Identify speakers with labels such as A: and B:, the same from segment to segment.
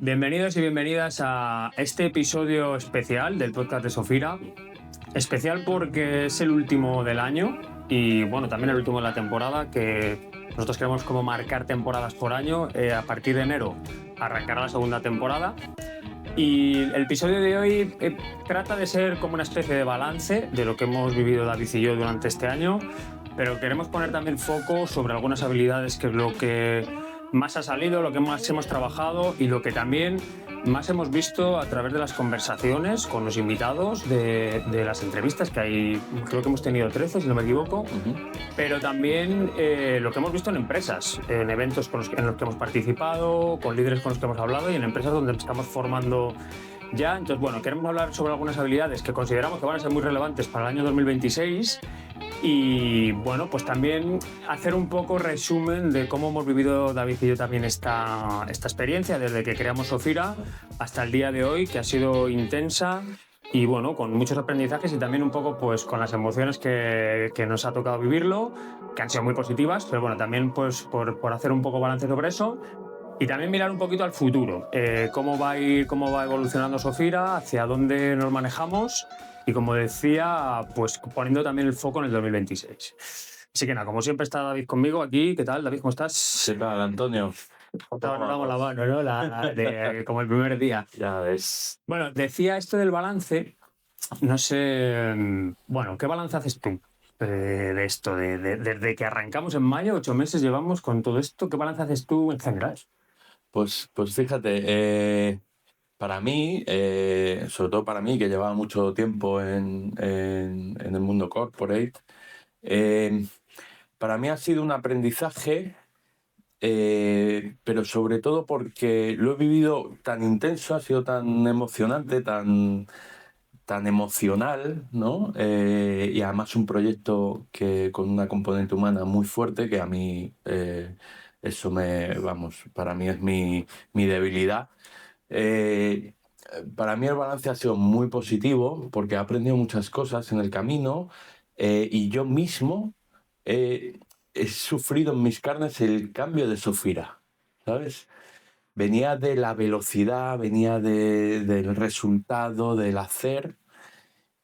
A: Bienvenidos y bienvenidas a este episodio especial del podcast de Sofira. Especial porque es el último del año y bueno, también el último de la temporada, que nosotros queremos como marcar temporadas por año. A partir de enero arrancará la segunda temporada. Y el episodio de hoy trata de ser como una especie de balance de lo que hemos vivido David y yo durante este año, pero queremos poner también foco sobre algunas habilidades, que es lo que más ha salido, lo que más hemos trabajado y lo que también más hemos visto a través de las conversaciones con los invitados de las entrevistas, que hay, creo que hemos tenido 13, si no me equivoco, pero también lo que hemos visto en empresas, en eventos en los que hemos participado, con líderes con los que hemos hablado y en empresas donde estamos formando ya. Entonces, bueno, queremos hablar sobre algunas habilidades que consideramos que van a ser muy relevantes para el año 2026 y, bueno, pues también hacer un poco resumen de cómo hemos vivido David y yo también esta experiencia desde que creamos Sofira hasta el día de hoy, que ha sido intensa y, bueno, con muchos aprendizajes y también un poco pues con las emociones que nos ha tocado vivirlo, que han sido muy positivas, pero bueno, también pues por hacer un poco balance sobre eso. Y también mirar un poquito al futuro, cómo va evolucionando Sofira, hacia dónde nos manejamos y, como decía, pues poniendo también el foco en el 2026. Así que nada, como siempre está David conmigo aquí. ¿Qué tal, David? ¿Cómo estás?
B: ¿Qué tal, Antonio?
A: Ahora damos la mano, ¿no? Como el primer día.
B: Ya ves.
A: Bueno, decía esto del balance. No sé, bueno, ¿qué balance haces tú de esto? Desde que arrancamos en mayo, 8 meses llevamos con todo esto. ¿Qué balance haces tú en general?
B: Pues fíjate, para mí, sobre todo para mí, que llevaba mucho tiempo en el mundo corporate, eh, para mí ha sido un aprendizaje, pero sobre todo porque lo he vivido tan intenso, ha sido tan emocionante, tan emocional, ¿no? Y además un proyecto que con una componente humana muy fuerte, que a mí eso para mí es mi debilidad. Eh, para mí el balance ha sido muy positivo porque he aprendido muchas cosas en el camino, y yo mismo he sufrido en mis carnes el cambio de Sofira, ¿sabes? Venía de la velocidad, venía del resultado, del hacer,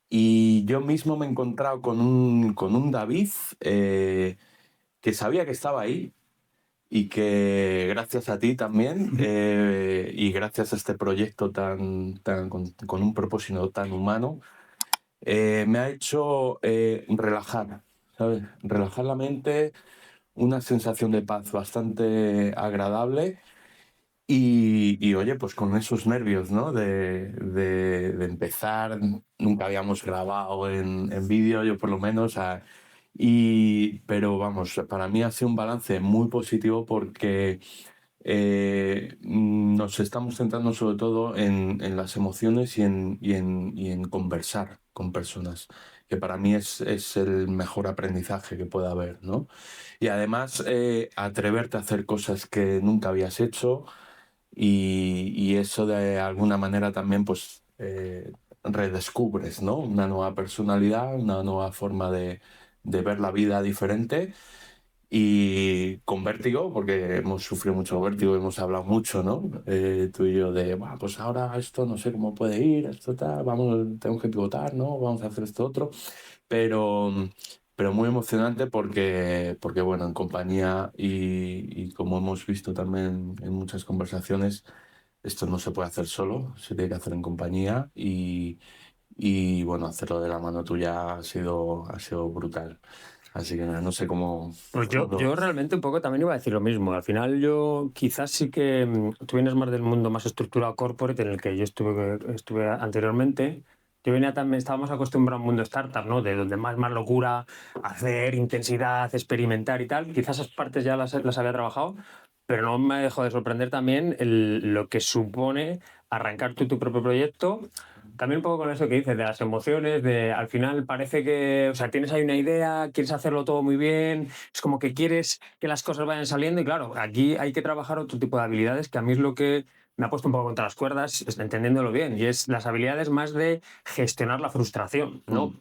B: y yo mismo me he encontrado con un David, que sabía que estaba ahí y que gracias a ti también, y gracias a este proyecto con un propósito tan humano, me ha hecho relajar, ¿sabes? Relajar la mente, una sensación de paz bastante agradable. Y oye, pues con esos nervios, ¿no? De empezar, nunca habíamos grabado en vídeo, yo por lo menos, pero vamos, para mí ha sido un balance muy positivo porque nos estamos centrando sobre todo en las emociones y en conversar con personas, que para mí es el mejor aprendizaje que puede haber, ¿no? Y además, atreverte a hacer cosas que nunca habías hecho, y eso de alguna manera también pues redescubres, ¿no? Una nueva personalidad, una nueva forma de ver la vida diferente, y con vértigo, porque hemos sufrido mucho vértigo, hemos hablado mucho, ¿no? Tú y yo de, "Buah, pues ahora esto no sé cómo puede ir, esto tal, vamos, tenemos que pivotar, ¿no? Vamos a hacer esto otro", pero, pero muy emocionante porque bueno, en compañía y como hemos visto también en muchas conversaciones, esto no se puede hacer solo, se tiene que hacer en compañía, y bueno, hacerlo de la mano tuya ha sido brutal. Así que nada, no sé cómo...
A: Pues
B: cómo
A: yo realmente un poco también iba a decir lo mismo. Al final yo quizás sí que tú vienes más del mundo más estructurado corporate en el que yo estuve anteriormente. Yo venía también, estábamos acostumbrados a un mundo startup, ¿no? De donde más locura, hacer, intensidad, experimentar y tal. Quizás esas partes ya las había trabajado, pero no me dejó de sorprender también lo que supone arrancar tú tu propio proyecto. También un poco con eso que dices, de las emociones, de al final parece que, o sea, tienes ahí una idea, quieres hacerlo todo muy bien, es como que quieres que las cosas vayan saliendo y claro, aquí hay que trabajar otro tipo de habilidades que a mí es lo que me ha puesto un poco contra las cuerdas, entendiéndolo bien, y es las habilidades más de gestionar la frustración, ¿no?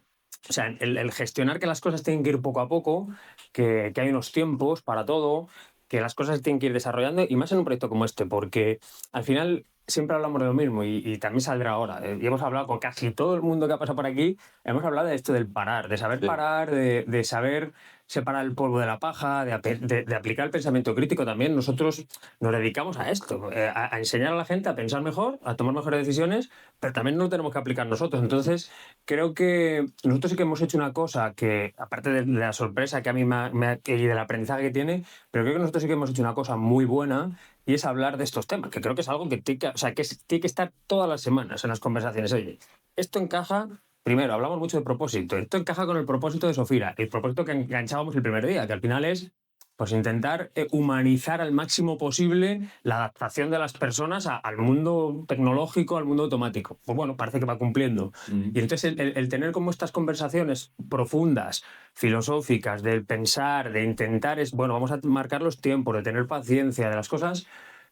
A: O sea, el gestionar que las cosas tienen que ir poco a poco, que hay unos tiempos para todo, que las cosas tienen que ir desarrollando y más en un proyecto como este, porque al final siempre hablamos de lo mismo y también saldrá ahora. Y hemos hablado con casi todo el mundo que ha pasado por aquí, hemos hablado de esto del parar, de saber
B: Sí.
A: parar, de saber separar el polvo de la paja, de aplicar el pensamiento crítico también. Nosotros nos dedicamos a esto, a enseñar a la gente a pensar mejor, a tomar mejores decisiones, pero también lo tenemos que aplicar nosotros. Entonces, creo que nosotros sí que hemos hecho una cosa que, aparte de la sorpresa que a mí y del aprendizaje que tiene, pero creo que nosotros sí que hemos hecho una cosa muy buena y es hablar de estos temas, que creo que es algo que tiene que, o sea, tiene que estar todas las semanas en las conversaciones. Oye, esto encaja. Primero, hablamos mucho de propósito. Esto encaja con el propósito de Sofira, el propósito que enganchábamos el primer día, que al final es pues intentar humanizar al máximo posible la adaptación de las personas al mundo tecnológico, al mundo automático. Pues bueno, parece que va cumpliendo. Y entonces el tener como estas conversaciones profundas, filosóficas, del pensar, de intentar, bueno, vamos a marcar los tiempos, de tener paciencia, de las cosas,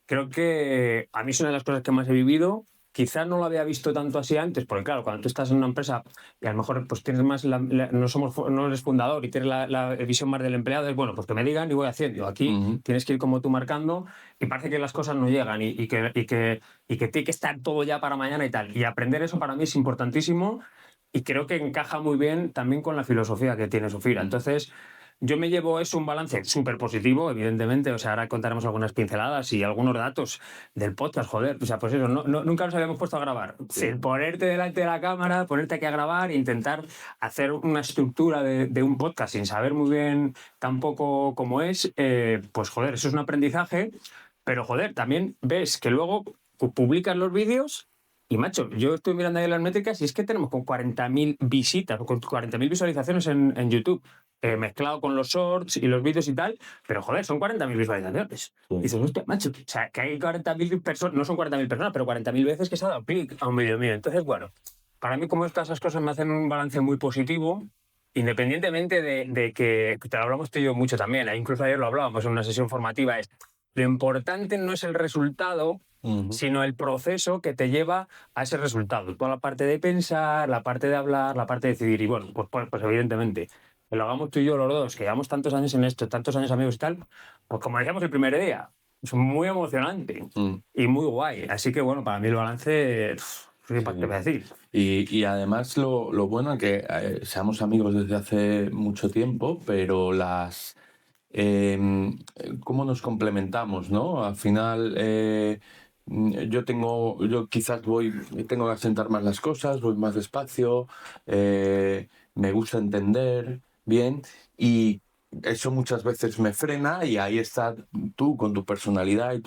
A: creo que a mí es una de las cosas que más he vivido. Quizás no lo había visto tanto así antes, porque claro, cuando tú estás en una empresa y a lo mejor pues tienes más no eres fundador y tienes la visión más del empleado, es bueno, pues que me digan y voy haciendo. Aquí tienes que ir como tú marcando y parece que las cosas no llegan y que tiene que estar todo ya para mañana y tal. Y aprender eso para mí es importantísimo y creo que encaja muy bien también con la filosofía que tiene Sofira. Entonces, yo me llevo eso, un balance súper positivo, evidentemente. O sea, ahora contaremos algunas pinceladas y algunos datos del podcast, joder. O sea, pues eso, nunca nos habíamos puesto a grabar.
B: Sí.
A: Ponerte delante de la cámara, ponerte aquí a grabar e intentar hacer una estructura de un podcast sin saber muy bien tampoco cómo es, pues joder, eso es un aprendizaje. Pero joder, también ves que luego publicas los vídeos. Y macho, yo estoy mirando ahí las métricas y es que tenemos con 40.000 visitas o con 40.000 visualizaciones en YouTube, mezclado con los shorts y los vídeos y tal, pero joder, son 40.000 visualizaciones.
B: Sí.
A: Y dices, hostia, macho, o sea, que hay 40.000 personas, no son 40.000 personas, pero 40.000 veces que se ha dado clic a un vídeo mío. Entonces, bueno, para mí como estas cosas me hacen un balance muy positivo, independientemente de que te lo hablamos tú y yo mucho también, incluso ayer lo hablábamos en una sesión formativa, es lo importante no es el resultado, sino el proceso que te lleva a ese resultado. Toda la parte de pensar, la parte de hablar, la parte de decidir. Y bueno, pues evidentemente, que lo hagamos tú y yo los dos, que llevamos tantos años en esto, tantos años amigos y tal, pues como decíamos el primer día, es muy emocionante y muy guay. Así que bueno, para mí el balance, ¿qué te voy a decir?
B: Y además lo bueno es que seamos amigos desde hace mucho tiempo, pero cómo nos complementamos, ¿no? Al final, yo quizás tengo que asentar más las cosas, voy más despacio, me gusta entender bien y eso muchas veces me frena y ahí está tú con tu personalidad y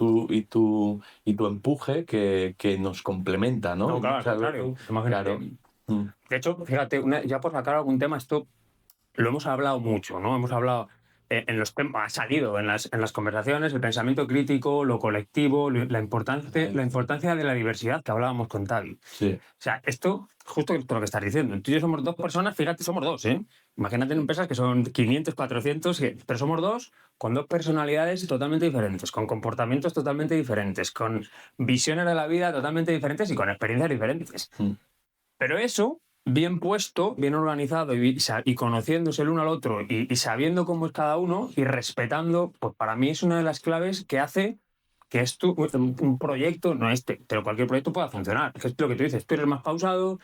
B: tu empuje que nos complementa, ¿no?
A: No,
B: Y
A: claro, al
B: muchas
A: contrario,
B: veces,
A: imagínate.
B: claro. Mm,
A: De hecho, fíjate, ya por sacar algún tema, esto lo hemos hablado mucho, ¿no? Hemos hablado en los temas, ha salido en las conversaciones, el pensamiento crítico, lo colectivo, la importancia de la diversidad que hablábamos con Tavi.
B: sí,
A: O sea, esto, justo esto lo que estás diciendo. Tú y yo somos dos personas, fíjate, somos dos, ¿eh? Imagínate en empresas que son 500, 400, pero somos dos con dos personalidades totalmente diferentes, con comportamientos totalmente diferentes, con visiones de la vida totalmente diferentes y con experiencias diferentes.
B: mm,
A: Pero eso, bien puesto, bien organizado y conociéndose el uno al otro y sabiendo cómo es cada uno y respetando, pues para mí es una de las claves que hace que un proyecto, no pero cualquier proyecto pueda funcionar. Que es lo que tú dices, tú eres más pausado,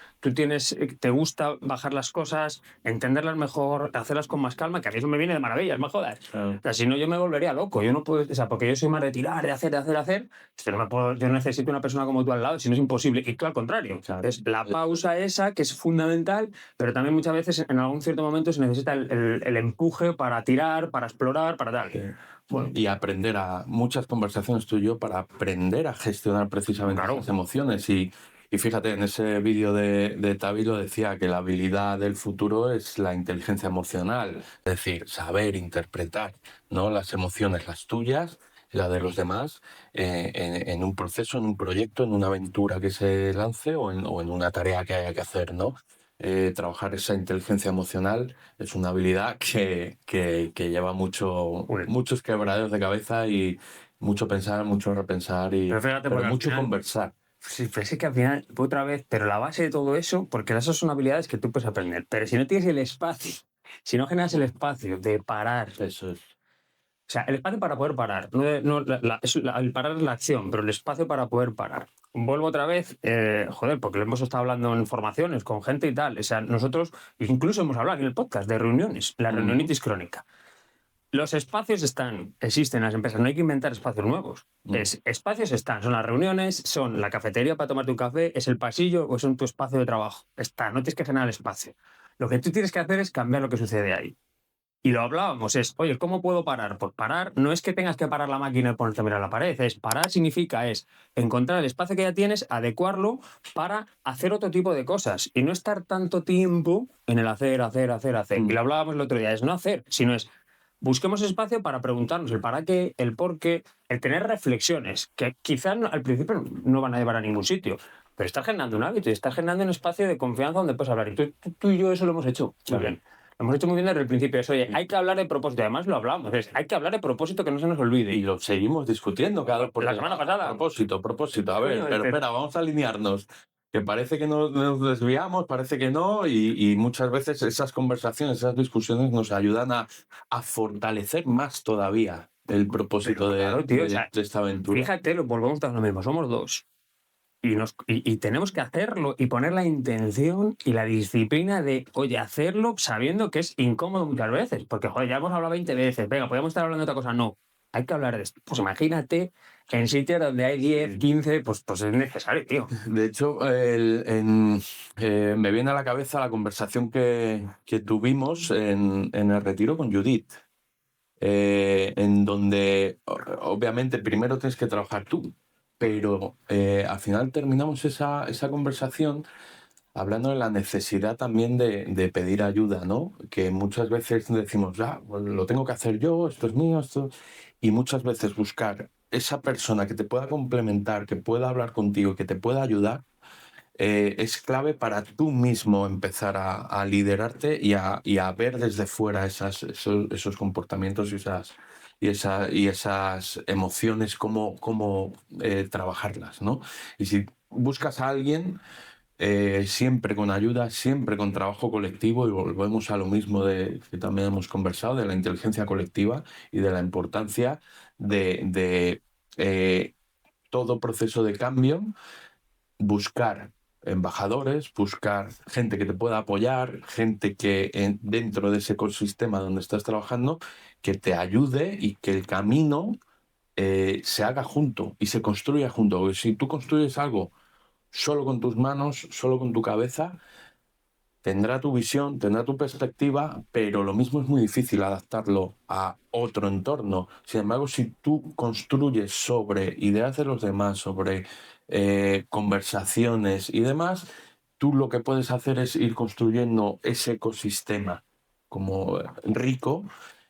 A: te gusta bajar las cosas, entenderlas mejor, hacerlas con más calma, que a mí eso me viene de maravillas, me jodas.
B: claro.
A: O sea, si no, yo me volvería loco. Yo no puedo, o sea, porque yo soy más de tirar, de hacer, de hacer, de hacer. Yo necesito una persona como tú al lado, si no es imposible. Y tú al contrario.
B: Claro.
A: Es la pausa esa, que es fundamental, pero también muchas veces en algún cierto momento se necesita el empuje para tirar, para explorar, para tal.
B: Sí.
A: Bueno,
B: Y aprender muchas conversaciones tú y yo para aprender a gestionar precisamente
A: Claro.
B: esas emociones. Y fíjate, en ese vídeo de Tavi lo decía, que la habilidad del futuro es la inteligencia emocional, es decir, saber interpretar, ¿no? Las emociones, las tuyas y las de los demás, en un proceso, en un proyecto, en una aventura que se lance o en una tarea que haya que hacer, ¿no? Trabajar esa inteligencia emocional es una habilidad que lleva
A: Uy.
B: muchos quebraderos de cabeza y mucho pensar, mucho repensar
A: Pero fíjate, porque al
B: mucho
A: final-
B: conversar.
A: Sí, pero es que al final, otra vez, pero la base de todo eso, porque esas son habilidades que tú puedes aprender, pero si no tienes el espacio, si no generas el espacio de parar,
B: Eso es.
A: sea, el espacio para poder parar. El parar es la acción, pero el espacio para poder parar. Vuelvo otra vez, porque lo hemos estado hablando en formaciones con gente y tal. O sea, nosotros incluso hemos hablado en el podcast de reuniones, la reunionitis crónica. Los espacios existen en las empresas, no hay que inventar espacios nuevos. Espacios son las reuniones, son la cafetería para tomarte un café, es el pasillo o son tu espacio de trabajo. No tienes que generar espacio. Lo que tú tienes que hacer es cambiar lo que sucede ahí. Y lo hablábamos, oye, ¿cómo puedo parar? Pues parar no es que tengas que parar la máquina y ponerte a mirar la pared, parar significa encontrar el espacio que ya tienes, adecuarlo para hacer otro tipo de cosas y no estar tanto tiempo en el hacer. Y lo hablábamos el otro día, es no hacer, sino es busquemos espacio para preguntarnos el para qué, el por qué, el tener reflexiones que quizás al principio no van a llevar a ningún sitio, pero estás generando un hábito y estás generando un espacio de confianza donde puedes hablar. Y tú y yo eso lo hemos hecho muy bien. Lo hemos hecho muy bien desde el principio. Oye, hay que hablar de propósito. Además lo hablamos. Hay que hablar de propósito que no se nos olvide.
B: Y lo seguimos discutiendo por
A: la semana pasada.
B: Propósito. A ver, pero espera, vamos a alinearnos. Que parece que nos desviamos, parece que no, y muchas veces esas conversaciones, esas discusiones nos ayudan a fortalecer más todavía el propósito de esta aventura.
A: Fíjate, volvemos a lo mismo, somos dos. Y tenemos que hacerlo y poner la intención y la disciplina de, oye, hacerlo sabiendo que es incómodo muchas veces. Porque, joder, ya hemos hablado 20 veces. Venga, podemos estar hablando de otra cosa. No, hay que hablar de esto. Pues imagínate en sitios donde hay 10, 15, pues es necesario, tío.
B: De hecho, me viene a la cabeza la conversación que tuvimos en el retiro con Judith. En donde, obviamente, primero tienes que trabajar tú. Pero al final terminamos esa conversación hablando de la necesidad también de pedir ayuda, ¿no? Que muchas veces decimos, pues lo tengo que hacer yo, esto es mío, esto... Y muchas veces buscar esa persona que te pueda complementar, que pueda hablar contigo, que te pueda ayudar, es clave para tú mismo empezar a liderarte y a ver desde fuera esos comportamientos y esas emociones, cómo trabajarlas, ¿no? Y si buscas a alguien, siempre con ayuda, siempre con trabajo colectivo, y volvemos a lo mismo que también hemos conversado, de la inteligencia colectiva y de la importancia de todo proceso de cambio, buscar embajadores, buscar gente que te pueda apoyar, gente que dentro de ese ecosistema donde estás trabajando, que te ayude y que el camino se haga junto y se construya junto. Porque si tú construyes algo solo con tus manos, solo con tu cabeza, tendrá tu visión, tendrá tu perspectiva, pero lo mismo es muy difícil adaptarlo a otro entorno. Sin embargo, si tú construyes sobre ideas de los demás, sobre conversaciones y demás, tú lo que puedes hacer es ir construyendo ese ecosistema como rico,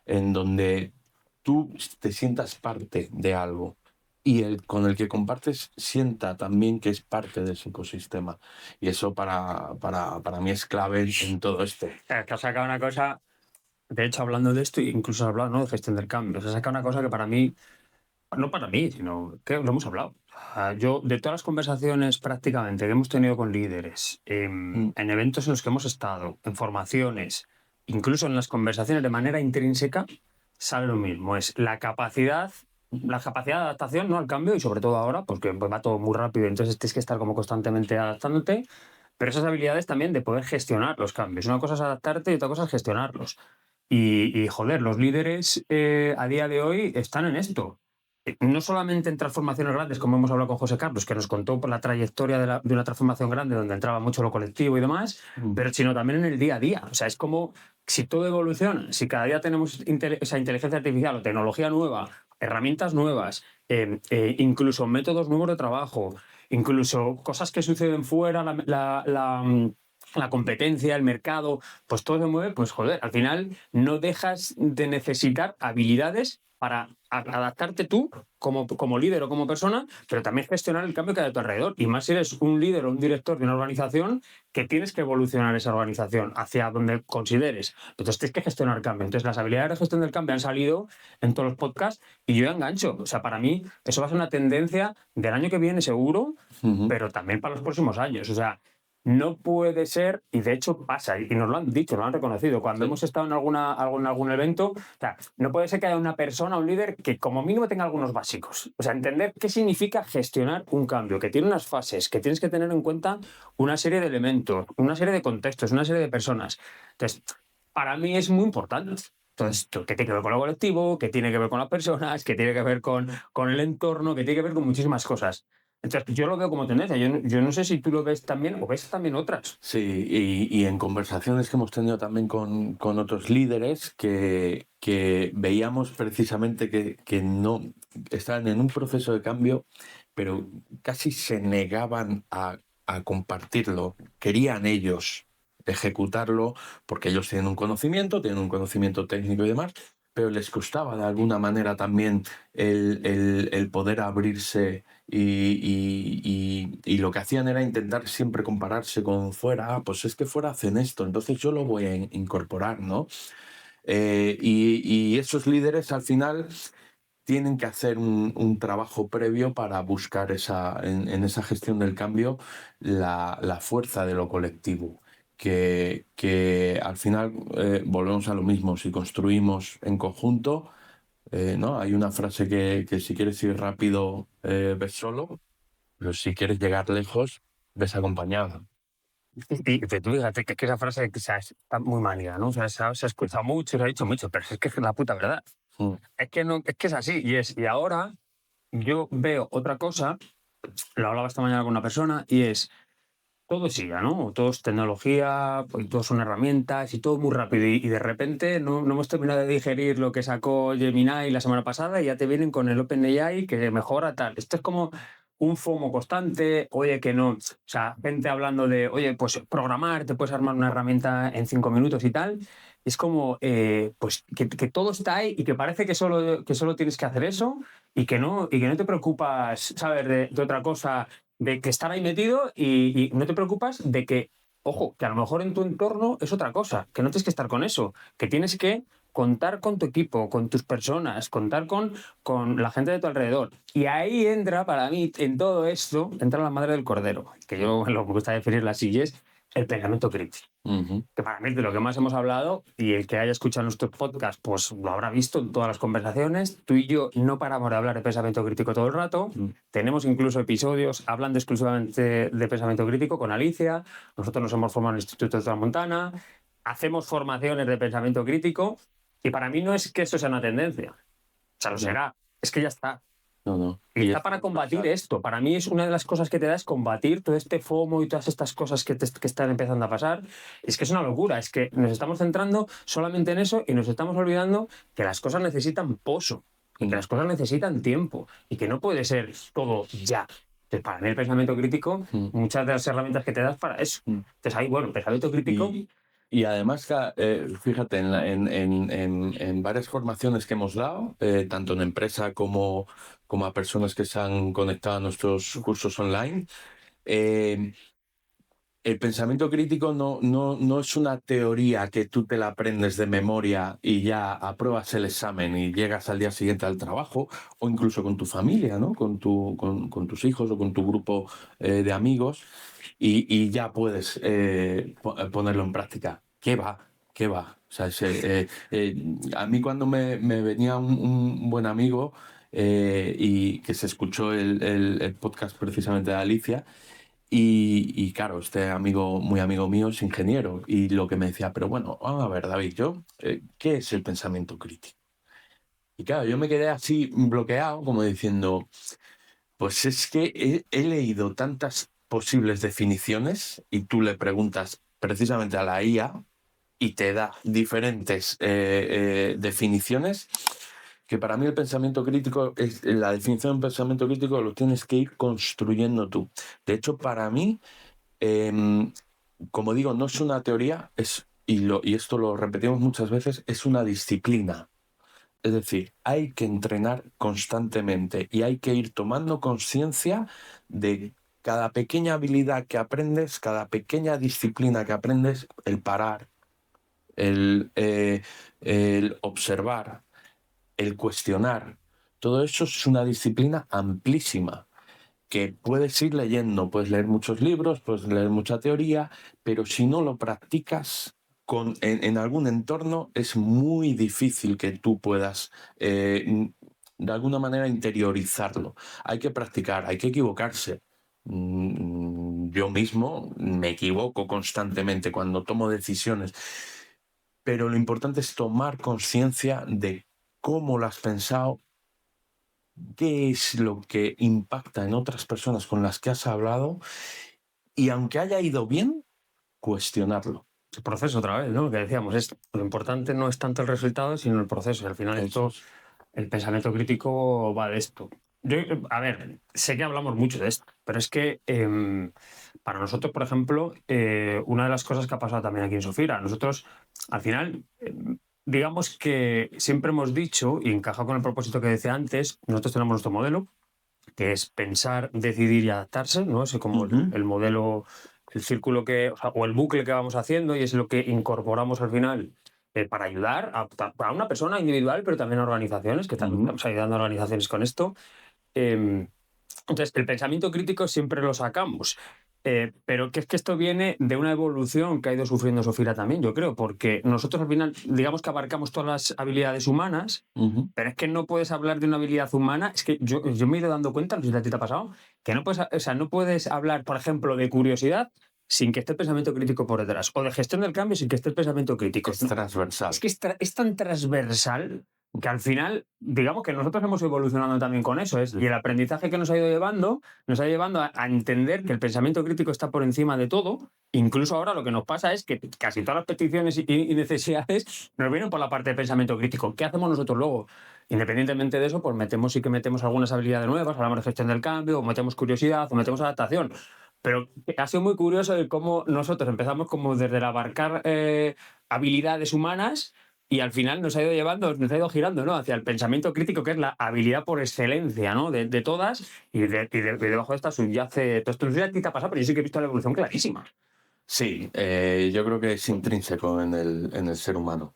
B: en donde tú te sientas parte de algo y el con el que compartes sienta también que es parte de ese ecosistema. Y eso para mí es clave en todo esto.
A: Es que has sacado una cosa, de hecho, hablando de esto, incluso has hablado, ¿no?, de gestión del cambio. Se ha sacado una cosa que para mí, no para mí, sino que lo hemos hablado. Yo, de todas las conversaciones prácticamente que hemos tenido con líderes, en eventos en los que hemos estado, en formaciones, incluso en las conversaciones de manera intrínseca, sale lo mismo. Es la capacidad de adaptación, ¿no?, al cambio, y sobre todo ahora, porque pues va todo muy rápido, entonces tienes que estar como constantemente adaptándote, pero esas habilidades también de poder gestionar los cambios. Una cosa es adaptarte y otra cosa es gestionarlos. Y joder, los líderes a día de hoy están en esto. No solamente en transformaciones grandes, como hemos hablado con José Carlos, que nos contó por la trayectoria de una transformación grande donde entraba mucho lo colectivo y demás, pero sino también en el día a día. O sea, es como si todo evoluciona, si cada día tenemos esa inteligencia artificial o tecnología nueva, herramientas nuevas, incluso métodos nuevos de trabajo, incluso cosas que suceden fuera, la competencia, el mercado, pues todo se mueve, pues joder, al final no dejas de necesitar habilidades para adaptarte tú como líder o como persona, pero también gestionar el cambio que hay a tu alrededor. Y más si eres un líder o un director de una organización, que tienes que evolucionar esa organización hacia donde consideres. Entonces tienes que gestionar el cambio. Entonces las habilidades de gestión del cambio han salido en todos los podcasts y yo engancho. O sea, para mí eso va a ser una tendencia del año que viene seguro, pero también para los próximos años. O sea, no puede ser, y de hecho pasa, y nos lo han dicho, lo han reconocido, cuando hemos estado en algún evento, o sea, no puede ser que haya una persona, un líder, que como mínimo tenga algunos básicos. O sea, entender qué significa gestionar un cambio, que tiene unas fases, que tienes que tener en cuenta una serie de elementos, una serie de contextos, una serie de personas. Entonces, para mí es muy importante. Entonces, que tiene que ver con lo colectivo, que tiene que ver con las personas, que tiene que ver con el entorno, que tiene que ver con muchísimas cosas. Entonces, yo lo veo como tendencia. Yo no sé si tú lo ves también o ves también otras.
B: Sí, y en conversaciones que hemos tenido también con otros líderes que veíamos precisamente que no estaban en un proceso de cambio, pero casi se negaban a compartirlo. Querían ellos ejecutarlo porque ellos tienen un conocimiento técnico y demás, pero les costaba de alguna manera también el poder abrirse y lo que hacían era intentar siempre compararse con fuera. Ah, pues es que fuera hacen esto, entonces yo lo voy a incorporar, ¿no? Y esos líderes al final tienen que hacer un trabajo previo para buscar en esa gestión del cambio la fuerza de lo colectivo. Que al final volvemos a lo mismo, si construimos en conjunto, ¿no? Hay una frase que si quieres ir rápido, ves solo, pero si quieres llegar lejos, ves acompañado.
A: Y tú fíjate que esa frase que, o sea, está muy manida, ¿no? O sea, se ha escuchado mucho, se ha dicho mucho, pero es que es la puta verdad.
B: Mm.
A: Es que no, es que es así. Y ahora yo veo otra cosa, lo hablaba esta mañana con una persona, y es todo es IA, ¿no? Todo es tecnología, pues, todo son herramientas y todo muy rápido. Y de repente no hemos terminado de digerir lo que sacó Gemini la semana pasada y ya te vienen con el OpenAI que mejora tal. Esto es como un FOMO constante, oye, que no. O sea, gente hablando de, oye, pues programar, te puedes armar una herramienta en 5 minutos y tal. Es como, pues, que todo está ahí y que parece que solo tienes que hacer eso y que no te preocupas, ¿sabes?, de otra cosa, de que estar ahí metido y no te preocupas de que, ojo, que a lo mejor en tu entorno es otra cosa, que no tienes que estar con eso, que tienes que contar con tu equipo, con tus personas, contar con la gente de tu alrededor. Y ahí entra, para mí, en todo esto, entra la madre del cordero, que yo lo que me gusta definirla así, es el pensamiento crítico,
B: Ujú.
A: que para mí es de lo que más hemos hablado, y el que haya escuchado nuestros podcasts pues lo habrá visto en todas las conversaciones. Tú y yo no paramos de hablar de pensamiento crítico todo el rato. Tenemos incluso episodios hablando exclusivamente de pensamiento crítico con Alicia. Nosotros nos hemos formado en el Instituto de Tramontana, hacemos formaciones de pensamiento crítico, y para mí no es que eso sea una tendencia, o sea, lo
B: No,
A: será, es que ya está.
B: no, no.
A: Y
B: Y
A: está para combatir esto. Para mí es una de las cosas que te da, es combatir todo este FOMO y todas estas cosas que están empezando a pasar. Es que es una locura, es que nos estamos centrando solamente en eso y nos estamos olvidando que las cosas necesitan pozo y que las cosas necesitan tiempo y que no puede ser todo ya. Entonces, para mí el pensamiento crítico, muchas de las herramientas que te das para eso. Entonces ahí, bueno, pensamiento crítico.
B: Y además, fíjate, en varias formaciones que hemos dado, tanto en empresa como a personas que se han conectado a nuestros cursos online, eh, el pensamiento crítico no es una teoría que tú te la aprendes de memoria y ya apruebas el examen y llegas al día siguiente al trabajo, o incluso con tu familia, ¿no? Con tus hijos o con tu grupo de amigos, y ya puedes ponerlo en práctica. ¿Qué va? ¿Qué va? O sea, a mí cuando me venía un buen amigo y que se escuchó el podcast precisamente de Alicia, y claro, este amigo, muy amigo mío, es ingeniero, y lo que me decía, pero bueno, vamos a ver, David, ¿qué es el pensamiento crítico? Y claro, yo me quedé así bloqueado, como diciendo, pues es que he leído tantas posibles definiciones, y tú le preguntas precisamente a la IA y te da diferentes definiciones, que para mí el pensamiento crítico, la definición de pensamiento crítico lo tienes que ir construyendo tú. De hecho, para mí, Em, como digo, no es una teoría, y esto lo repetimos muchas veces, es una disciplina. Es decir, hay que entrenar constantemente y hay que ir tomando conciencia de cada pequeña habilidad que aprendes, cada pequeña disciplina que aprendes, el parar, el observar, el cuestionar. Todo eso es una disciplina amplísima. que puedes ir leyendo, puedes leer muchos libros, puedes leer mucha teoría, pero si no lo practicas en algún entorno, es muy difícil que tú puedas de alguna manera interiorizarlo. Hay que practicar, hay que equivocarse. Yo mismo me equivoco constantemente cuando tomo decisiones, pero lo importante es tomar conciencia de cómo lo has pensado, qué es lo que impacta en otras personas con las que has hablado y aunque haya ido bien, cuestionarlo.
A: El proceso otra vez, ¿no? Que decíamos, lo importante no es tanto el resultado, sino el proceso. Y al final el pensamiento crítico va de esto. Yo, a ver, sé que hablamos mucho de esto, pero es que para nosotros, por ejemplo, una de las cosas que ha pasado también aquí en Sofira, nosotros al final, digamos que siempre hemos dicho, y encaja con el propósito que decía antes, nosotros tenemos nuestro modelo, que es pensar, decidir y adaptarse, ¿no? Ese como el modelo, el círculo o el bucle que vamos haciendo, y es lo que incorporamos al final para ayudar a una persona individual, pero también a organizaciones, que también estamos ayudando a organizaciones con esto. Entonces, el pensamiento crítico siempre lo sacamos. Pero que es que esto viene de una evolución que ha ido sufriendo Sofira también, yo creo, porque nosotros al final, digamos que abarcamos todas las habilidades humanas, pero es que no puedes hablar de una habilidad humana. Es que yo me he ido dando cuenta, no sé si a ti te ha pasado, que no puedes, o sea, no puedes hablar, por ejemplo, de curiosidad sin que esté el pensamiento crítico por detrás, o de gestión del cambio sin que esté el pensamiento crítico.
B: Es transversal.
A: Es que es tan transversal que al final, digamos que nosotros hemos evolucionado también con eso, y el aprendizaje que nos ha ido llevando, a entender que el pensamiento crítico está por encima de todo. Incluso ahora lo que nos pasa es que casi todas las peticiones y necesidades nos vienen por la parte de pensamiento crítico. ¿Qué hacemos nosotros luego? Independientemente de eso, pues sí que metemos algunas habilidades nuevas, hablamos de gestión del cambio, o metemos curiosidad, o metemos adaptación. Pero ha sido muy curioso de cómo nosotros empezamos como desde el abarcar habilidades humanas, y al final nos ha ido girando, ¿no? Hacia el pensamiento crítico, que es la habilidad por excelencia, ¿no? De todas, y debajo de esta subyace. Esto no sé si a ti te ha pasado, pero yo sí que he visto la evolución clarísima.
B: Sí, yo creo que es intrínseco en el ser humano.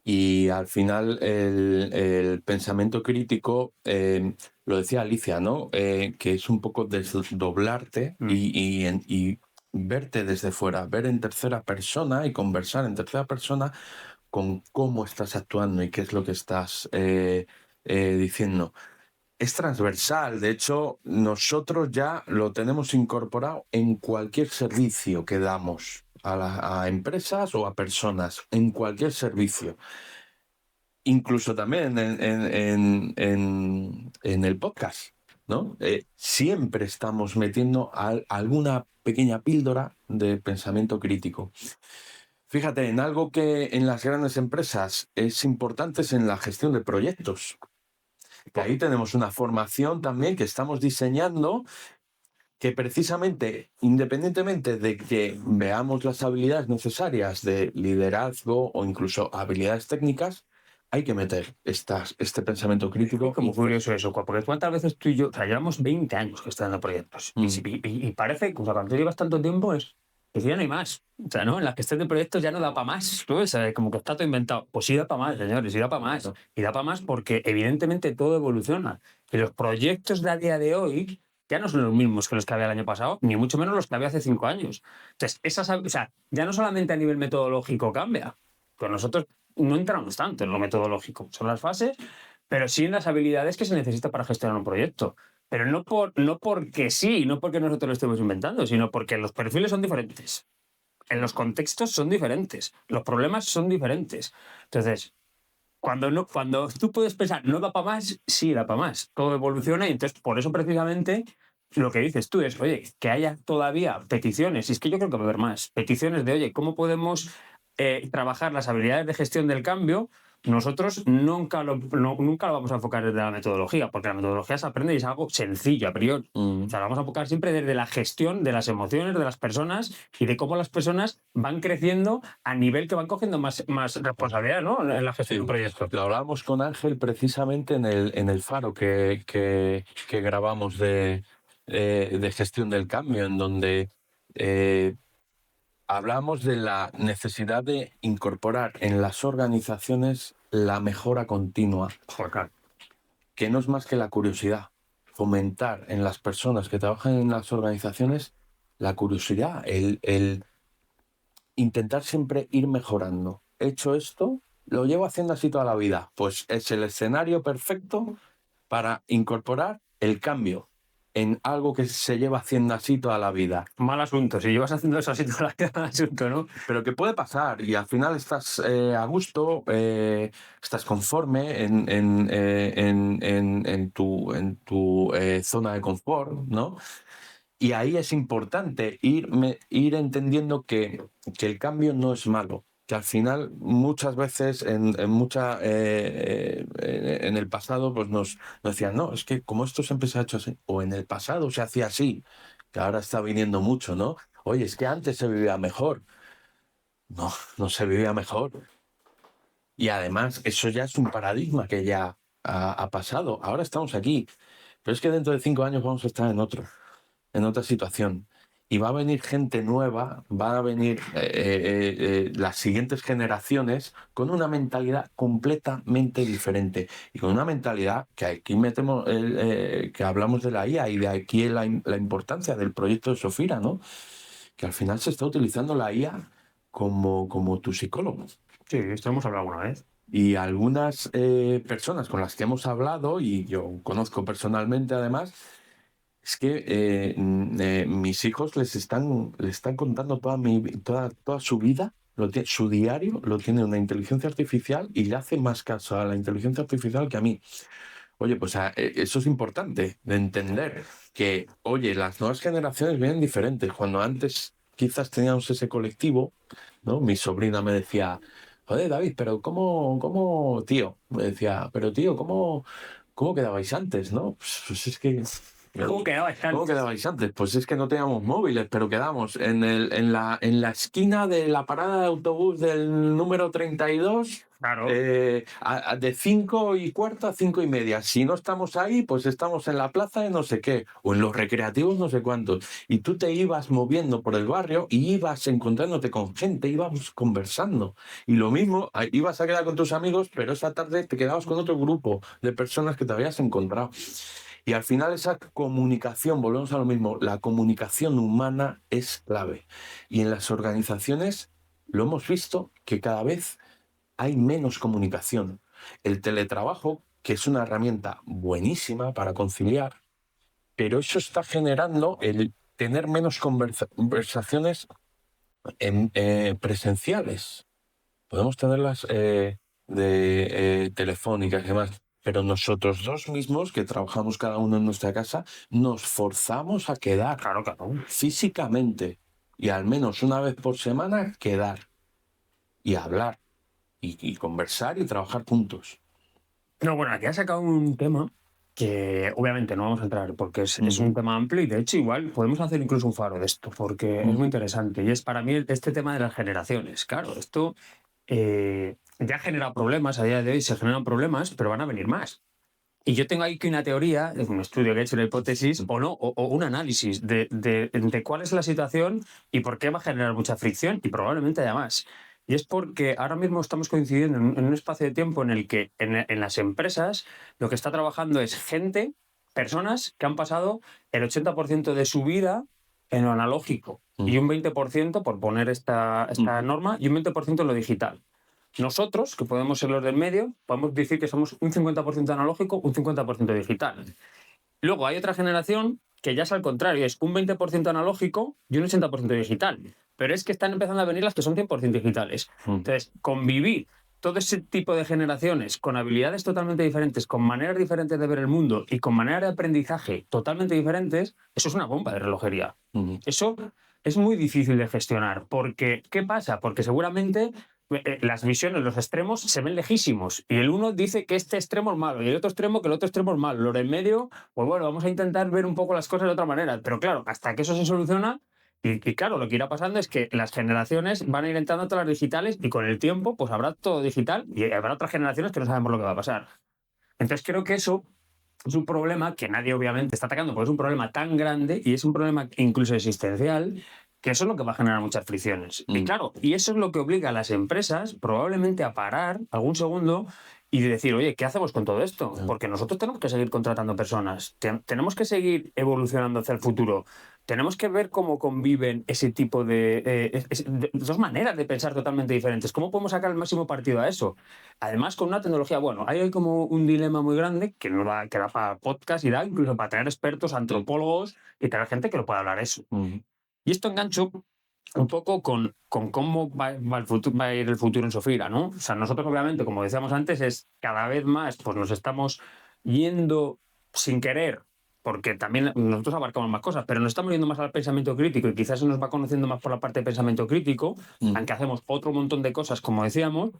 B: Y al final el pensamiento crítico, lo decía Alicia, ¿no? Que es un poco desdoblarte y verte desde fuera, ver en tercera persona y conversar en tercera persona con cómo estás actuando y qué es lo que estás diciendo. Es transversal, de hecho, nosotros ya lo tenemos incorporado en cualquier servicio que damos a empresas o a personas, en cualquier servicio. Incluso también en el podcast, ¿no? Siempre estamos metiendo alguna pequeña píldora de pensamiento crítico. Fíjate, en algo que en las grandes empresas es importante es en la gestión de proyectos. Que ahí tenemos una formación también que estamos diseñando que precisamente, independientemente de que veamos las habilidades necesarias de liderazgo o incluso habilidades técnicas, hay que meter este pensamiento crítico.
A: Como curioso eso, porque cuántas veces tú y yo, o sea, llevamos 20 años gestionando proyectos, y parece que, o sea, cuando tú llevas tanto tiempo es que ya no hay más. O sea, ¿no? En la gestión de proyectos ya no da para más, ¿tú sabes? Como que está todo inventado. Pues sí da para más, señores, sí da para más. Y da para más porque evidentemente todo evoluciona. Y los proyectos de a día de hoy ya no son los mismos que los que había el año pasado, ni mucho menos los que había hace 5 años. Entonces, o sea, ya no solamente a nivel metodológico cambia, pues nosotros no entramos tanto en lo metodológico, son las fases, pero sí en las habilidades que se necesita para gestionar un proyecto. Pero no porque sí, no porque nosotros lo estemos inventando, sino porque los perfiles son diferentes. En los contextos son diferentes, los problemas son diferentes. Entonces, cuando tú puedes pensar, no da para más, sí da para más. Todo evoluciona, y entonces por eso precisamente lo que dices tú es, oye, que haya todavía peticiones, y es que yo creo que va a haber más, peticiones de, oye, ¿cómo podemos trabajar las habilidades de gestión del cambio? Nosotros nunca lo vamos a enfocar desde la metodología, porque la metodología se aprende y es algo sencillo a priori. O sea, lo vamos a enfocar siempre desde la gestión de las emociones de las personas y de cómo las personas van creciendo a nivel que van cogiendo más responsabilidad, ¿no? En la gestión de un proyecto.
B: Lo hablábamos con Ángel precisamente en el faro que grabamos de gestión del cambio, en donde hablamos de la necesidad de incorporar en las organizaciones la mejora continua,
A: Joder, claro.
B: que no es más que la curiosidad. fomentar en las personas que trabajan en las organizaciones la curiosidad, el intentar siempre ir mejorando. Hecho esto, lo llevo haciendo así toda la vida. Pues es el escenario perfecto para incorporar el cambio en algo que se lleva haciendo así toda la vida.
A: Mal asunto, si llevas haciendo eso así toda la vida, mal asunto, ¿no?
B: Pero que puede pasar y al final estás a gusto, estás conforme en tu zona de confort, ¿no? Y ahí es importante ir entendiendo que el cambio no es malo, que al final muchas veces en el pasado pues nos decían, no, es que como esto siempre se ha hecho así, o en el pasado se hacía así, que ahora está viniendo mucho, ¿no? Oye, es que antes se vivía mejor. No, no se vivía mejor. Y además eso ya es un paradigma que ya ha pasado. Ahora estamos aquí, pero es que dentro de 5 años vamos a estar en otra situación. Y va a venir gente nueva, va a venir las siguientes generaciones con una mentalidad completamente diferente. Y con una mentalidad que aquí metemos, que hablamos de la IA y de aquí la importancia del proyecto de Sofira, ¿no? Que al final se está utilizando la IA como tu psicólogo.
A: Sí, esto hemos hablado alguna vez.
B: Y algunas personas con las que hemos hablado, y yo conozco personalmente además, es que mis hijos le están contando toda su vida, su diario lo tiene una inteligencia artificial y le hace más caso a la inteligencia artificial que a mí. Oye, pues eso es importante de entender que, oye, las nuevas generaciones vienen diferentes. Cuando antes quizás teníamos ese colectivo, ¿no? Mi sobrina me decía, joder, David, pero tío? Me decía, pero tío, ¿cómo quedabais antes, no? Pues es que...
A: ¿Cómo quedabais antes?
B: ¿Cómo quedabais antes? Pues es que no teníamos móviles, pero quedamos en la esquina de la parada de autobús del número 32,
A: Claro.
B: de 5:15 a 5:30. Si no estamos ahí, pues estamos en la plaza de no sé qué, o en los recreativos no sé cuántos. Y tú te ibas moviendo por el barrio y ibas encontrándote con gente, íbamos conversando. Y lo mismo, ibas a quedar con tus amigos, pero esa tarde te quedabas con otro grupo de personas que te habías encontrado. Y al final esa comunicación, volvemos a lo mismo, la comunicación humana es clave. Y en las organizaciones lo hemos visto que cada vez hay menos comunicación. El teletrabajo, que es una herramienta buenísima para conciliar, pero eso está generando el tener menos conversaciones presenciales. Podemos tenerlas telefónicas y demás, pero nosotros dos mismos, que trabajamos cada uno en nuestra casa, nos forzamos a quedar
A: Claro.
B: físicamente y al menos una vez por semana quedar y hablar y conversar y trabajar juntos.
A: No, bueno, aquí has sacado un tema que obviamente no vamos a entrar porque es un tema amplio y de hecho igual podemos hacer incluso un faro de esto porque es muy interesante y es para mí este tema de las generaciones. Claro, esto ya genera problemas, a día de hoy se generan problemas, pero van a venir más. Y yo tengo aquí una teoría, un estudio que he hecho, una hipótesis, o no, o un análisis de cuál es la situación y por qué va a generar mucha fricción y probablemente haya más. Y es porque ahora mismo estamos coincidiendo en un espacio de tiempo en el que en las empresas lo que está trabajando es gente, personas que han pasado el 80% de su vida en lo analógico y un 20%, por poner esta norma, y un 20% en lo digital. Nosotros, que podemos ser los del medio, podemos decir que somos un 50% analógico, un 50% digital. Luego hay otra generación que ya es al contrario, es un 20% analógico y un 80% digital. Pero es que están empezando a venir las que son 100% digitales. Entonces, convivir todo ese tipo de generaciones con habilidades totalmente diferentes, con maneras diferentes de ver el mundo y con maneras de aprendizaje totalmente diferentes, eso es una bomba de relojería. Eso es muy difícil de gestionar. Porque, ¿qué pasa? Porque seguramente las visiones, los extremos se ven lejísimos y el uno dice que este extremo es malo y el otro extremo que el otro extremo es malo. Lo del medio, pues bueno, vamos a intentar ver un poco las cosas de otra manera, pero claro, hasta que eso se soluciona y claro, lo que irá pasando es que las generaciones van a ir entrando a todas las digitales y con el tiempo pues habrá todo digital y habrá otras generaciones que no sabemos lo que va a pasar. Entonces creo que eso es un problema que nadie obviamente está atacando porque es un problema tan grande y es un problema incluso existencial, que eso es lo que va a generar muchas fricciones. Y claro, y eso es lo que obliga a las empresas probablemente a parar algún segundo y decir, oye, ¿qué hacemos con todo esto? Porque nosotros tenemos que seguir contratando personas, tenemos que seguir evolucionando hacia el futuro, tenemos que ver cómo conviven ese tipo de dos maneras de pensar totalmente diferentes. ¿Cómo podemos sacar el máximo partido a eso? Además, con una tecnología, bueno, ahí hay como un dilema muy grande que da para podcast y da incluso para tener expertos, antropólogos y tener gente que lo pueda hablar eso. Y esto engancho un poco con cómo va a ir el futuro en Sofira, ¿no? O sea, nosotros obviamente, como decíamos antes, es cada vez más, pues nos estamos yendo sin querer, porque también nosotros abarcamos más cosas, pero nos estamos yendo más al pensamiento crítico y quizás se nos va conociendo más por la parte de pensamiento crítico, aunque hacemos otro montón de cosas, como decíamos.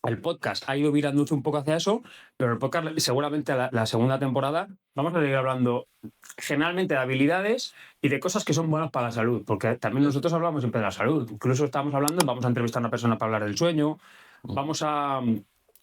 A: El podcast ha ido virándose un poco hacia eso, pero el podcast seguramente la segunda temporada vamos a seguir hablando generalmente de habilidades y de cosas que son buenas para la salud, porque también nosotros hablamos siempre de la salud. Incluso estamos hablando, vamos a entrevistar a una persona para hablar del sueño, vamos a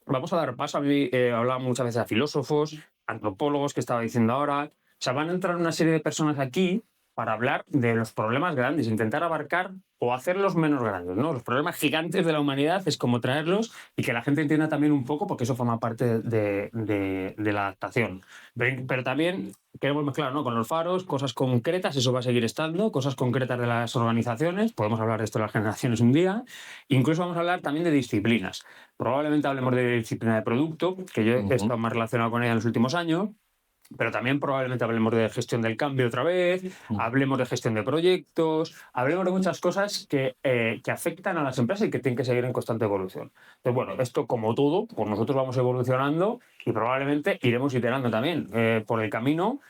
A: dar paso, a mí hablaba muchas veces a filósofos, antropólogos que estaba diciendo ahora. O sea, van a entrar una serie de personas aquí para hablar de los problemas grandes, intentar abarcar o hacerlos menos grandes, ¿no? Los problemas gigantes de la humanidad es como traerlos y que la gente entienda también un poco, porque eso forma parte de la adaptación. Pero también queremos mezclar, ¿no? Con los faros, cosas concretas, eso va a seguir estando, cosas concretas de las organizaciones, podemos hablar de esto de las generaciones un día, incluso vamos a hablar también de disciplinas. Probablemente hablemos de disciplina de producto, que yo he estado más relacionado con ella en los últimos años, pero también probablemente hablemos de gestión del cambio otra vez, hablemos de gestión de proyectos, hablemos de muchas cosas que afectan a las empresas y que tienen que seguir en constante evolución. Entonces, bueno, esto como todo, pues nosotros vamos evolucionando y probablemente iremos iterando también por el camino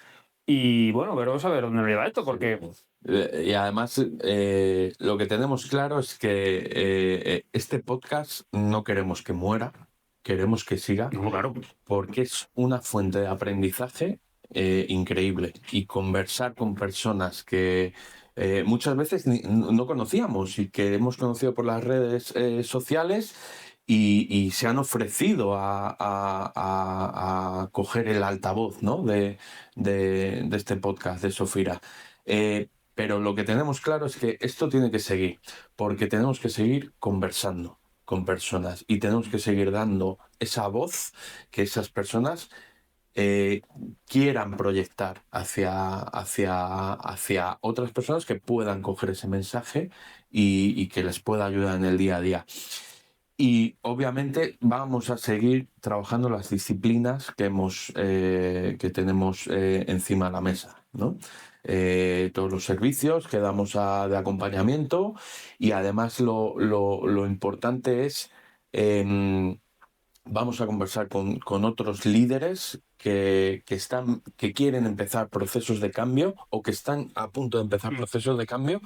A: y bueno, veremos a ver dónde nos lleva esto, porque...
B: Y además, lo que tenemos claro es que este podcast no queremos que muera, queremos que siga,
A: Claro.
B: porque es una fuente de aprendizaje increíble. Y conversar con personas que muchas veces no conocíamos y que hemos conocido por las redes sociales y se han ofrecido a coger el altavoz, ¿no? de este podcast de Sofira. Pero lo que tenemos claro es que esto tiene que seguir, porque tenemos que seguir conversando con personas y tenemos que seguir dando esa voz que esas personas quieran proyectar hacia otras personas que puedan coger ese mensaje y que les pueda ayudar en el día a día. Y obviamente vamos a seguir trabajando las disciplinas que tenemos encima de la mesa, ¿no? Todos los servicios que damos de acompañamiento y además lo importante es vamos a conversar con otros líderes que quieren empezar procesos de cambio o que están a punto de empezar procesos de cambio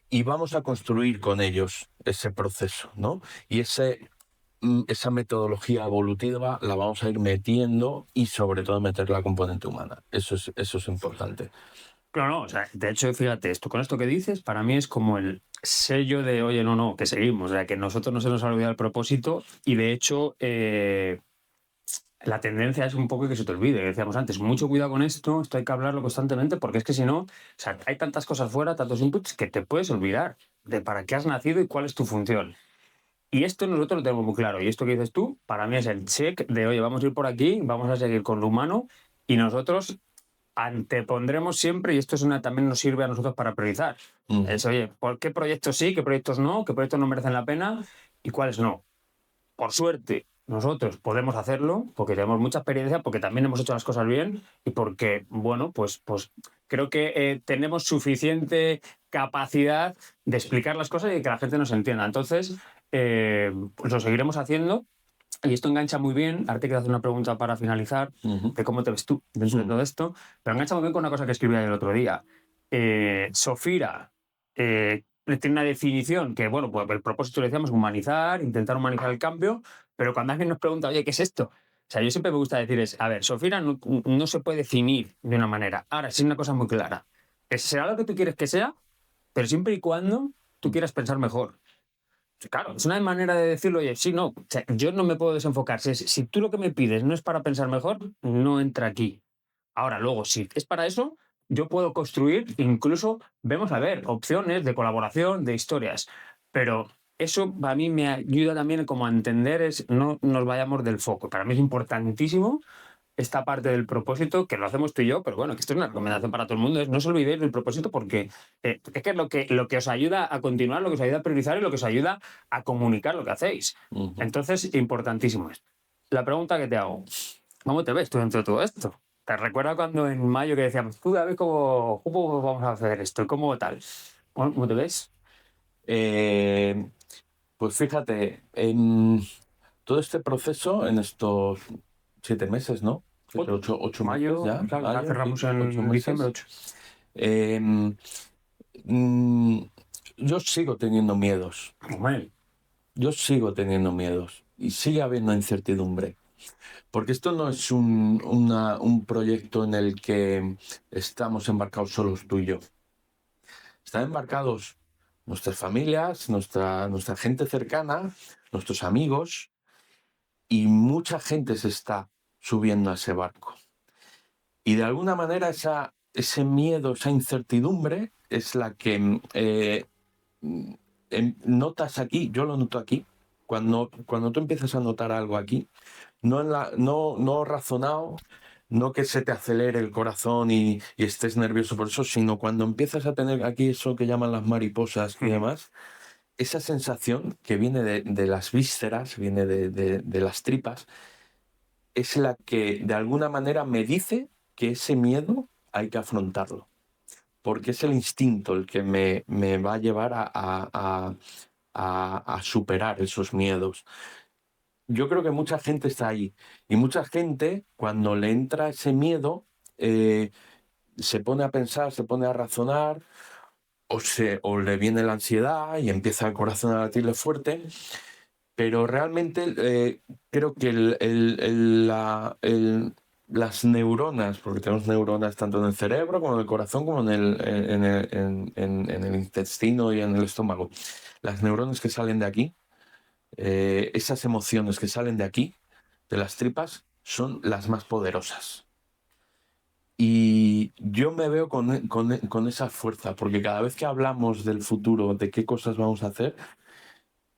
B: y vamos a construir con ellos ese proceso, ¿no? Y esa metodología evolutiva la vamos a ir metiendo y sobre todo meter la componente humana. Eso es importante.
A: Claro, no, o sea, de hecho, fíjate, con esto que dices, para mí es como el sello de, oye, no, que seguimos, o sea, que nosotros no se nos ha olvidado el propósito y de hecho la tendencia es un poco que se te olvide, que decíamos antes, mucho cuidado con esto hay que hablarlo constantemente porque es que si no, o sea, hay tantas cosas fuera, tantos inputs que te puedes olvidar de para qué has nacido y cuál es tu función. Y esto nosotros lo tenemos muy claro. Y esto que dices tú, para mí es el check de, oye, vamos a ir por aquí, vamos a seguir con lo humano y nosotros antepondremos siempre, y esto también nos sirve a nosotros para priorizar. Es, oye, ¿por qué proyectos sí, qué proyectos no merecen la pena y cuáles no? Por suerte, nosotros podemos hacerlo porque tenemos mucha experiencia, porque también hemos hecho las cosas bien y porque, bueno, pues creo que tenemos suficiente capacidad de explicar las cosas y de que la gente nos entienda. Entonces, pues lo seguiremos haciendo. Y esto engancha muy bien, ahora te quiero hacer una pregunta para finalizar, de cómo te ves tú dentro de todo esto, pero engancha muy bien con una cosa que escribí el otro día. Sofira tiene una definición que, bueno, pues el propósito, le decíamos, humanizar, intentar humanizar el cambio, pero cuando alguien nos pregunta, oye, ¿qué es esto? O sea, yo siempre me gusta decir a ver, Sofira no se puede definir de una manera. Ahora, sí, una cosa muy clara. Será lo que tú quieres que sea, pero siempre y cuando tú quieras pensar mejor. Claro, es una manera de decirlo, oye, sí, no, o sea, yo no me puedo desenfocar. Si tú lo que me pides no es para pensar mejor, no entra aquí. Ahora, luego, si es para eso, yo puedo construir, incluso vemos a ver opciones de colaboración, de historias, pero eso para mí me ayuda también como a entender no nos vayamos del foco. Para mí es importantísimo esta parte del propósito, que lo hacemos tú y yo, pero bueno, que esto es una recomendación para todo el mundo, es no os olvidéis del propósito porque es que es lo que os ayuda a continuar, lo que os ayuda a priorizar y lo que os ayuda a comunicar lo que hacéis. Entonces, importantísimo es. La pregunta que te hago, ¿cómo te ves tú dentro de todo esto? ¿Te recuerdas cuando en mayo que decíamos, tú, David, cómo vamos a hacer esto? ¿Cómo tal? ¿Cómo te ves?
B: Pues fíjate, en todo este proceso, en estos 7 meses, ¿no? 8 meses
A: Mayo,
B: ya.
A: claro, ya cerramos en
B: 8
A: diciembre
B: meses.
A: 8.
B: Eh, mm, yo sigo teniendo miedos.
A: Bueno,
B: Yo sigo teniendo miedos. Y sigue habiendo incertidumbre. Porque esto no es un proyecto en el que estamos embarcados solos tú y yo. Están embarcados nuestras familias, nuestra gente cercana, nuestros amigos, y mucha gente se está subiendo a ese barco. Y de alguna manera ese miedo, esa incertidumbre es la que notas aquí, yo lo noto aquí, cuando tú empiezas a notar algo aquí, no razonado, no que se te acelere el corazón y estés nervioso por eso, sino cuando empiezas a tener aquí eso que llaman las mariposas y demás, esa sensación que viene de las vísceras, viene de las tripas, es la que de alguna manera me dice que ese miedo hay que afrontarlo, porque es el instinto el que me va a llevar a superar esos miedos. Yo creo que mucha gente está ahí y mucha gente cuando le entra ese miedo se pone a pensar, se pone a razonar o le viene la ansiedad y empieza el corazón a latirle fuerte, pero realmente creo que las neuronas, porque tenemos neuronas tanto en el cerebro como en el corazón como en el intestino y en el estómago, las neuronas que salen de aquí, esas emociones que salen de aquí, de las tripas, son las más poderosas. Y yo me veo con esa fuerza, porque cada vez que hablamos del futuro, de qué cosas vamos a hacer,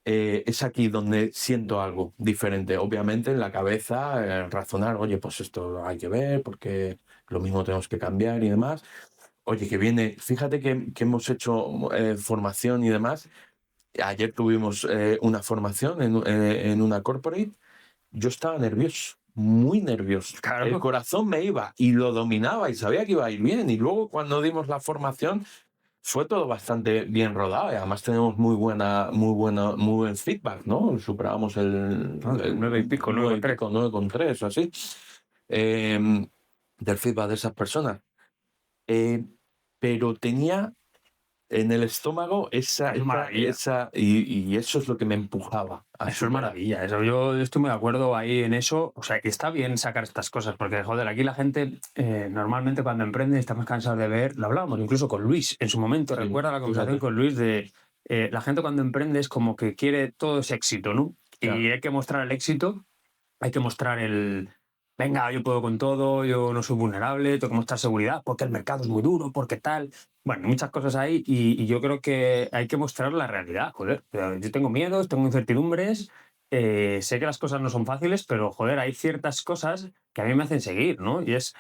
B: es aquí donde siento algo diferente. Obviamente en la cabeza, razonar, oye, pues esto hay que ver, porque lo mismo tenemos que cambiar y demás. Oye, que viene, fíjate que hemos hecho formación y demás. Ayer tuvimos una formación en una corporate. Yo estaba nervioso, muy nervioso.
A: claro.
B: El corazón me iba y lo dominaba y sabía que iba a ir bien. Y luego cuando dimos la formación fue todo bastante bien rodado y además tenemos muy buen feedback, ¿no? Superábamos el
A: 9 y pico,
B: 9,3 o así, del feedback de esas personas. Pero tenía en el estómago
A: Maravilla.
B: y eso es lo que me empujaba a
A: Eso es
B: superar.
A: maravilla, eso yo estoy muy de acuerdo ahí en eso. O sea, está bien sacar estas cosas, porque joder, aquí la gente normalmente cuando emprende estamos cansados de ver, lo hablábamos incluso con Luis en su momento,
B: Sí,
A: recuerda la conversación
B: fíjate.
A: con Luis de la gente cuando emprende es como que quiere todo ese éxito, ¿no?
B: Claro.
A: Y hay que mostrar el éxito, hay que mostrar venga, yo puedo con todo, yo no soy vulnerable, tengo que mostrar seguridad, porque el mercado es muy duro, porque tal. Bueno, muchas cosas ahí y yo creo que hay que mostrar la realidad, joder. Yo tengo miedos, tengo incertidumbres, sé que las cosas no son fáciles, pero joder, hay ciertas cosas que a mí me hacen seguir, ¿no? Y es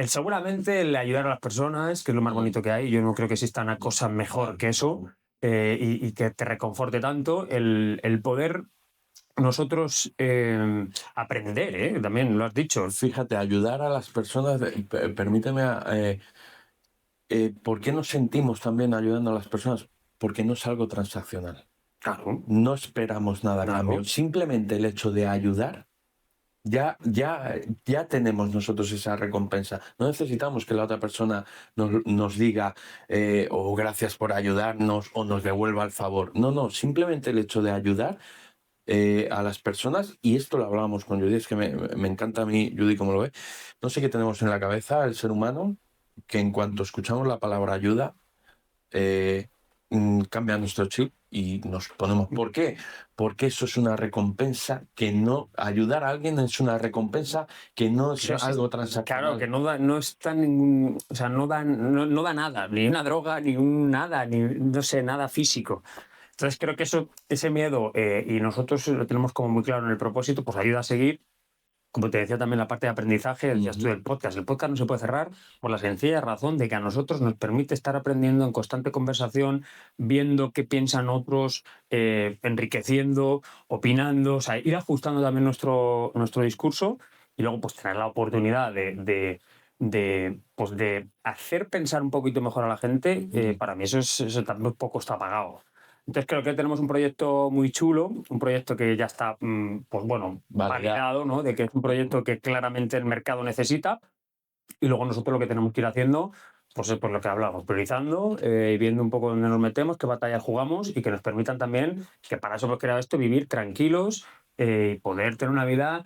A: seguramente el ayudar a las personas, que es lo más bonito que hay. Yo no creo que exista una cosa mejor que eso y que te reconforte tanto el poder nosotros aprender, también lo has dicho.
B: Fíjate, ayudar a las personas, permíteme, ¿por qué nos sentimos también ayudando a las personas? Porque no es algo transaccional.
A: Claro,
B: No esperamos nada a
A: claro.
B: cambio. Simplemente el hecho de ayudar, ya tenemos nosotros esa recompensa. No necesitamos que la otra persona nos diga o gracias por ayudarnos o nos devuelva el favor. No, simplemente el hecho de ayudar a las personas, y esto lo hablábamos con Judy, es que me encanta a mí, Judy, cómo lo ve. No sé qué tenemos en la cabeza el ser humano, que en cuanto escuchamos la palabra ayuda, cambia nuestro chip y nos ponemos. ¿Por qué? Porque eso es una recompensa que no. Ayudar a alguien es una recompensa que no es algo transaccional.
A: Claro, que no está ningún. O sea, no da nada, ni una droga, ni un nada, ni no sé, nada físico. Entonces creo que ese miedo, y nosotros lo tenemos como muy claro en el propósito, pues ayuda a seguir. Como te decía también la parte de aprendizaje, decías tú del podcast. El podcast no se puede cerrar por la sencilla razón de que a nosotros nos permite estar aprendiendo en constante conversación, viendo qué piensan otros, enriqueciendo, opinando, o sea, ir ajustando también nuestro discurso y luego pues tener la oportunidad pues, de hacer pensar un poquito mejor a la gente. Para mí eso tampoco está pagado. Entonces creo que tenemos un proyecto muy chulo, un proyecto que ya está, pues bueno, validado, ¿no? De que es un proyecto que claramente el mercado necesita, y luego nosotros lo que tenemos que ir haciendo, pues es por lo que hablamos, priorizando, viendo un poco dónde nos metemos, qué batallas jugamos y que nos permitan también, que para eso hemos creado esto, vivir tranquilos y poder tener una vida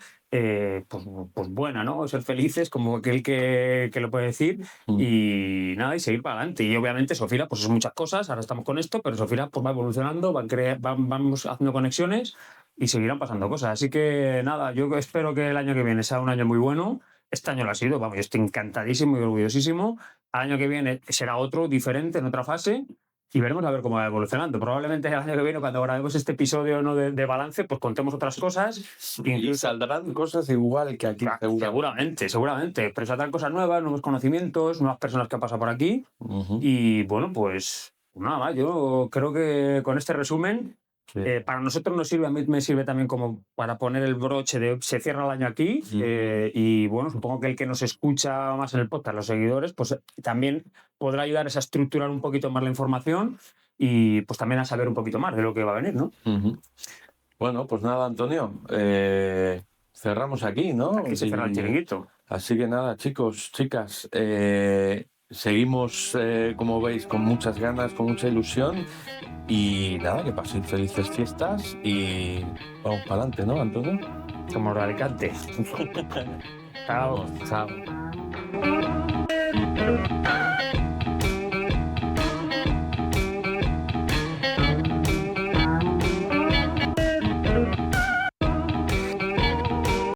A: pues buena, ¿no? Ser felices, como aquel que lo puede decir, y nada, y seguir para adelante. Y obviamente Sofira, pues es muchas cosas, ahora estamos con esto, pero Sofira pues va evolucionando, vamos haciendo conexiones y seguirán pasando cosas. Así que nada, yo espero que el año que viene sea un año muy bueno. Este año lo ha sido, vamos, yo estoy encantadísimo y orgullosísimo. Al año que viene será otro, diferente, en otra fase, y veremos a ver cómo va evolucionando. Probablemente el año que viene, cuando grabemos este episodio, ¿no?, de balance, pues contemos otras cosas.
B: Y saldrán cosas igual que aquí.
A: Seguramente. Pero saldrán cosas nuevas, nuevos conocimientos, nuevas personas que han pasado por aquí. Y bueno, pues nada más. Yo creo que con este resumen, para nosotros nos sirve, a mí me sirve también como para poner el broche de se cierra el año aquí. Y bueno, supongo que el que nos escucha más en el podcast, los seguidores, pues también podrá ayudar a estructurar un poquito más la información y pues también a saber un poquito más de lo que va a venir, ¿no?
B: Bueno, pues nada, Antonio, cerramos aquí, ¿no?
A: Aquí se cierra el chiringuito.
B: Así que nada, chicos, chicas, seguimos, como veis, con muchas ganas, con mucha ilusión, y nada, que paséis felices fiestas y vamos para adelante, ¿no, Antonio?
A: Como Alicante. Chao.
B: Chao.